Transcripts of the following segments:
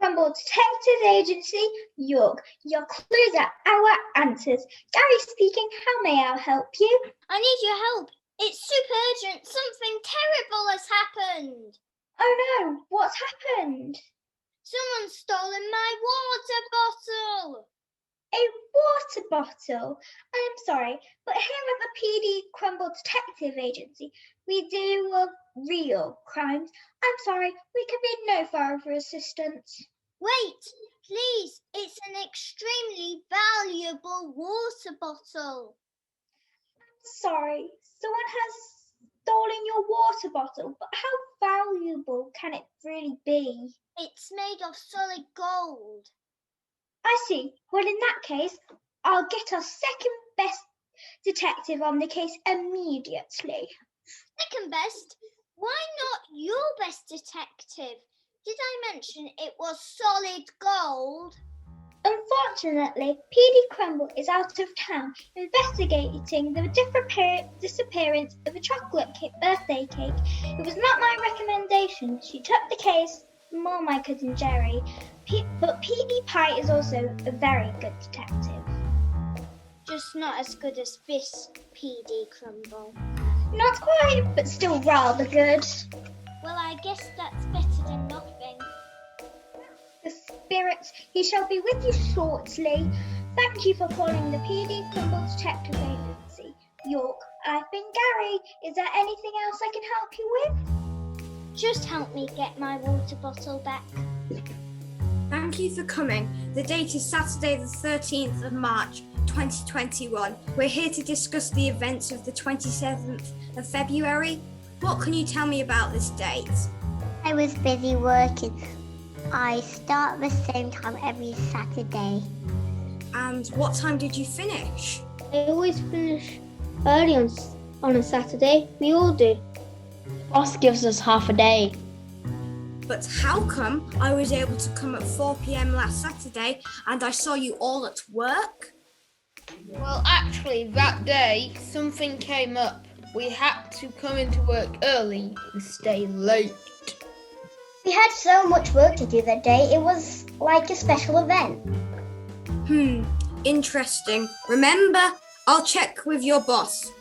Crumble Detective Agency, York. Your clues are our answers. Gary speaking. How may I help you? I need your help. It's super urgent. Something terrible has happened. Oh no, what's happened? Someone's stolen my water bottle. A water bottle? I'm sorry, but here at the PD Crumble Detective Agency, we deal with real crimes. I'm sorry, we can be no further assistance. Wait, please. It's an extremely valuable water bottle. Sorry, someone has stolen your water bottle, but how valuable can it really be? It's made of solid gold. I see. Well, in that case, I'll get our second best detective on the case immediately. Second best? Why not your best detective? Did I mention it was solid gold? Unfortunately, PD Crumble is out of town investigating the disappearance of a chocolate birthday cake. It was not my recommendation. She took the case, more my cousin Jerry. But PD Pie is also a very good detective. Just not as good as this PD Crumble. Not quite, but still rather good. Well, I guess that's better than nothing. The spirits, he shall be with you shortly. Thank you for calling the PD Crumble Detective Agency, York. I've been Gary. Is there anything else I can help you with? Just help me get my water bottle back. Thank you for coming. The date is Saturday the 13th of March 2021. We're here to discuss the events of the 27th of February. What can you tell me about this date? I was busy working. I start the same time every Saturday. And what time did you finish? I always finish early on a Saturday. We all do. Boss gives us half a day. But how come I was able to come at 4 p.m. last Saturday and I saw you all at work? Well, actually, that day, something came up. We had to come into work early and stay late. We had so much work to do that day, it was like a special event. Interesting. Remember, I'll check with your boss.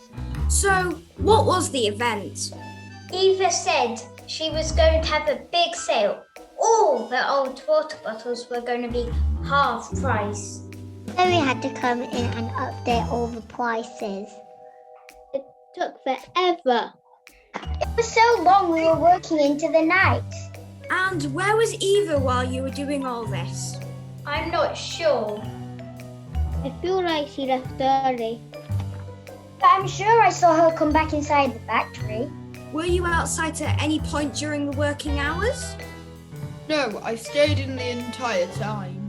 So, what was the event? Eva said she was going to have a big sale. All the old water bottles were going to be half price. So we had to come in and update all the prices. It took forever. It was so long we were working into the night. And where was Eva while you were doing all this? I'm not sure. I feel like she left early. But I'm sure I saw her come back inside the factory. Were you outside at any point during the working hours? No, I stayed in the entire time.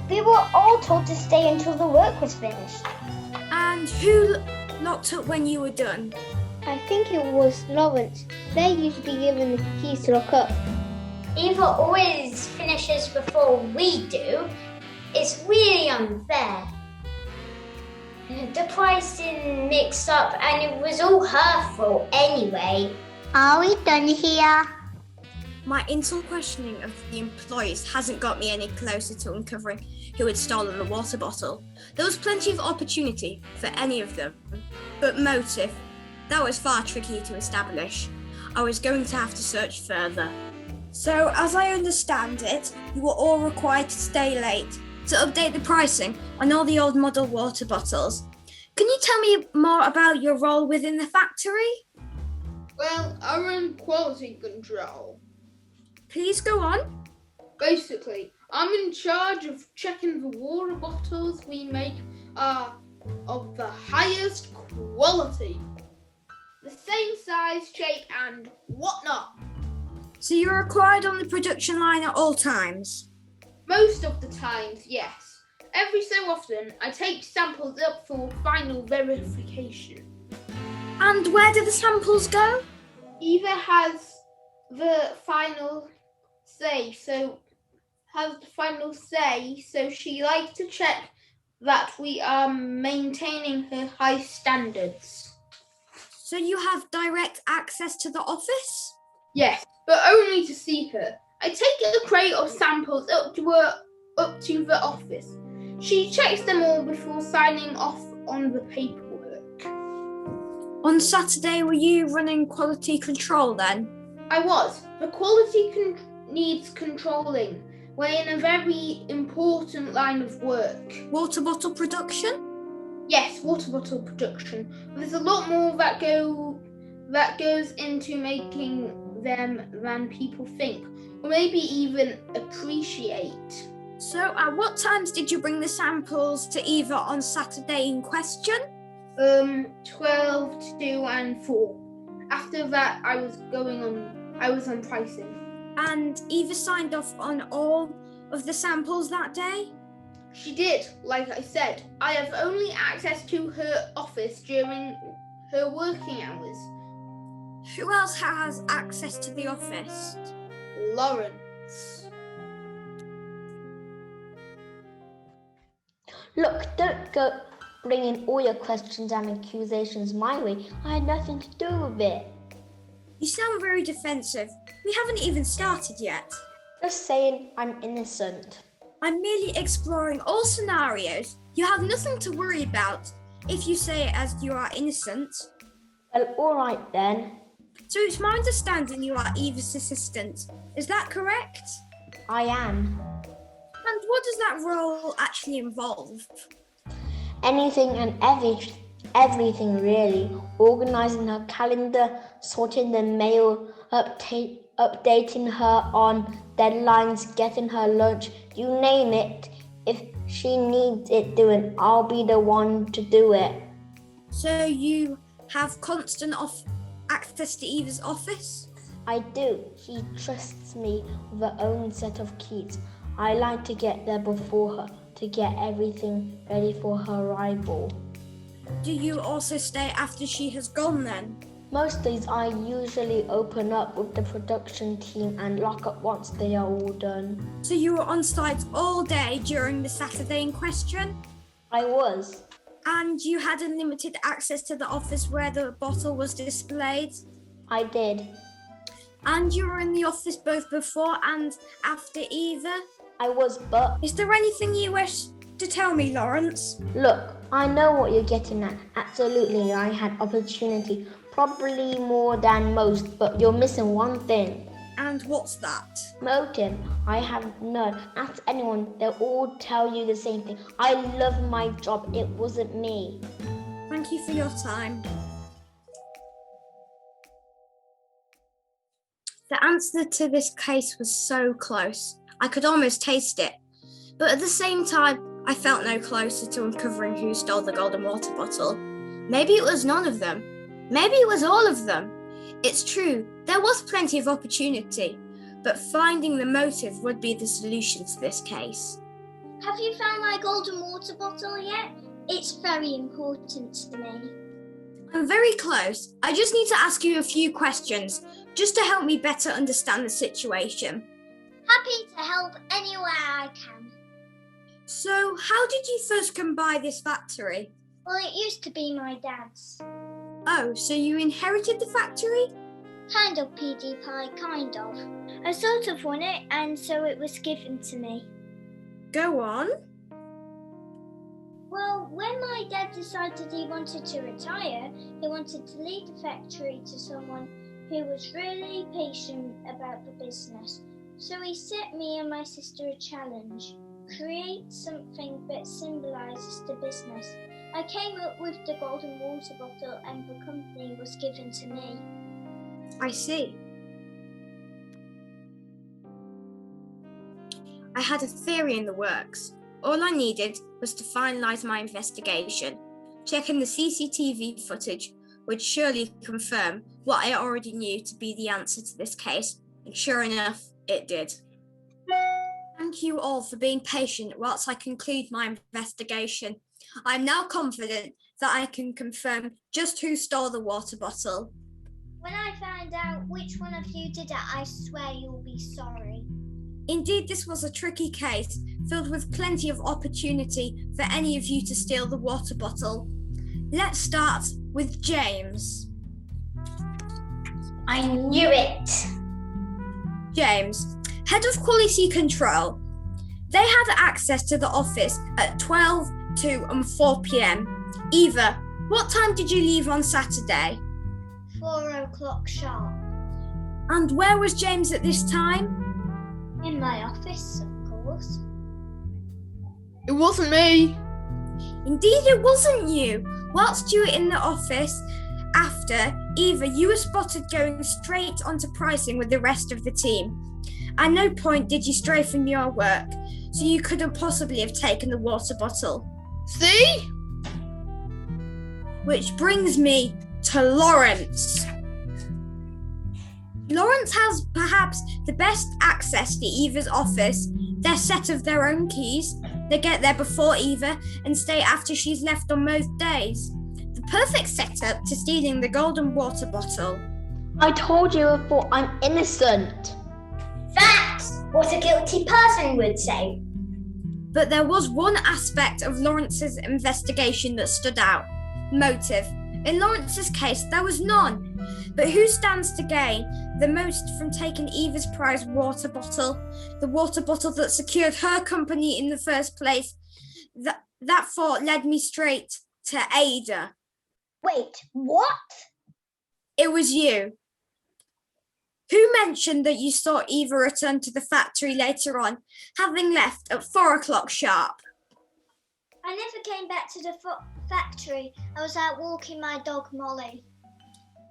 We were all told to stay until the work was finished. And who locked up when you were done? I think it was Lawrence. They're usually given the keys to lock up. Eva always finishes before we do. It's really unfair. The pricing mixed up and it was all her fault anyway. Are we done here? My internal questioning of the employees hasn't got me any closer to uncovering who had stolen the water bottle. There was plenty of opportunity for any of them, but motive, that was far trickier to establish. I was going to have to search further. So, as I understand it, you were all required to stay late to update the pricing on all the old model water bottles. Can you tell me more about your role within the factory? Well, I run quality control. Please go on. Basically, I'm in charge of checking the water bottles we make are of the highest quality. The same size, shape and whatnot. So you're required on the production line at all times? Most of the times, yes. Every so often, I take samples up for final verification. And where do the samples go? Eva has the final say, so she likes to check that we are maintaining her high standards. So you have direct access to the office? Yes, but only to see her. I take a crate of samples up to the office. She checks them all before signing off on the paperwork. On Saturday, were you running quality control then? I was. The quality needs controlling. We're in a very important line of work. Water bottle production? Yes, water bottle production. There's a lot more that goes into making them than people think, or maybe even appreciate. So at what times did you bring the samples to Eva on Saturday in question? 12, 2 and 4. After that I was on pricing. And Eva signed off on all of the samples that day? She did, like I said. I have only access to her office during her working hours. Who else has access to the office? Lawrence. Look, don't go bringing all your questions and accusations my way. I had nothing to do with it. You sound very defensive. We haven't even started yet. Just saying I'm innocent. I'm merely exploring all scenarios. You have nothing to worry about if you say it as you are innocent. Well, all right then. So it's my understanding you are Eva's assistant. Is that correct? I am. And what does that role actually involve? Anything and everything really. Organising her calendar, sorting the mail, updating her on deadlines, getting her lunch, you name it. If she needs it doing, I'll be the one to do it. So you have constant access to Eva's office? I do. She trusts me with her own set of keys. I like to get there before her to get everything ready for her arrival. Do you also stay after she has gone then? Most days I usually open up with the production team and lock up once they are all done. So you were on site all day during the Saturday in question? I was. And you had unlimited access to the office where the bottle was displayed? I did. And you were in the office both before and after Eva? I was, but... Is there anything you wish to tell me, Lawrence? Look, I know what you're getting at. Absolutely, I had opportunity. Probably more than most, but you're missing one thing. And what's that? Motive. I have none. Ask anyone, they'll all tell you the same thing. I love my job. It wasn't me. Thank you for your time. The answer to this case was so close. I could almost taste it. But at the same time, I felt no closer to uncovering who stole the golden water bottle. Maybe it was none of them. Maybe it was all of them. It's true, there was plenty of opportunity, but finding the motive would be the solution to this case. Have you found my golden water bottle yet? It's very important to me. I'm very close. I just need to ask you a few questions, just to help me better understand the situation. Happy to help anywhere I can. So, how did you first come by this factory? Well, it used to be my dad's. Oh, so you inherited the factory? Kind of, PD Pie, kind of. I sort of won it, and so it was given to me. Go on. Well, when my dad decided he wanted to retire, he wanted to leave the factory to someone who was really patient about the business. So he set me and my sister a challenge. Create something that symbolises the business. I came up with the golden water bottle and the company was given to me. I see. I had a theory in the works. All I needed was to finalise my investigation. Checking the CCTV footage would surely confirm what I already knew to be the answer to this case, and sure enough, it did. Thank you all for being patient whilst I conclude my investigation. I am now confident that I can confirm just who stole the water bottle. When I find out which one of you did it, I swear you'll be sorry. Indeed, this was a tricky case, filled with plenty of opportunity for any of you to steal the water bottle. Let's start with James. I knew it. James, head of quality control. They had access to the office at 12, 2 and 4 p.m. Eva, what time did you leave on Saturday? 4 o'clock sharp. And where was James at this time? In my office, of course. It wasn't me. Indeed it wasn't you. Whilst you were in the office after, Eva, you were spotted going straight onto pricing with the rest of the team. At no point did you stray from your work, so you couldn't possibly have taken the water bottle. See? Which brings me to Lawrence. Lawrence has perhaps the best access to Eva's office. They're set of their own keys. They get there before Eva and stay after she's left on most days. The perfect setup to stealing the golden water bottle. I told you before, I'm innocent. That's what a guilty person would say. But there was one aspect of Lawrence's investigation that stood out. Motive. In Lawrence's case, there was none. But who stands to gain the most from taking Eva's prized water bottle? The water bottle that secured her company in the first place. That thought led me straight to Ada. Wait, what? It was you. Who mentioned that you saw Eva return to the factory later on, having left at 4 o'clock sharp? I never came back to the factory. I was out walking my dog Molly.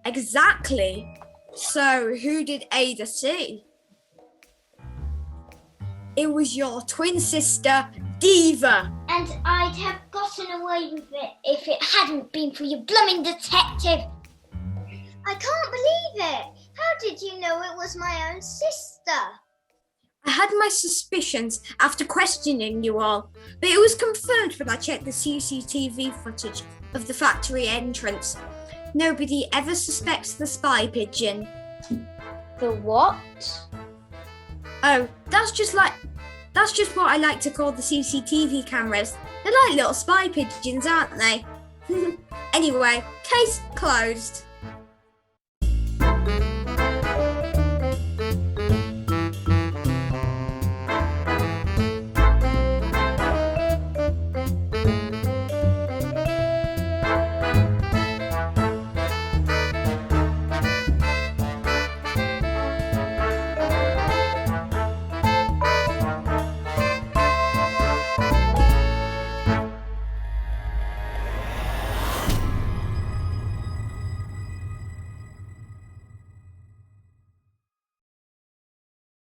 Exactly. So who did Ada see? It was your twin sister, Diva. And I'd have gotten away with it if it hadn't been for you blooming detective. I can't believe it. How did you know it was my own sister? I had my suspicions after questioning you all, but it was confirmed when I checked the CCTV footage of the factory entrance. Nobody ever suspects the spy pigeon. The what? Oh, that's just what I like to call the CCTV cameras. They're like little spy pigeons, aren't they? Anyway, case closed.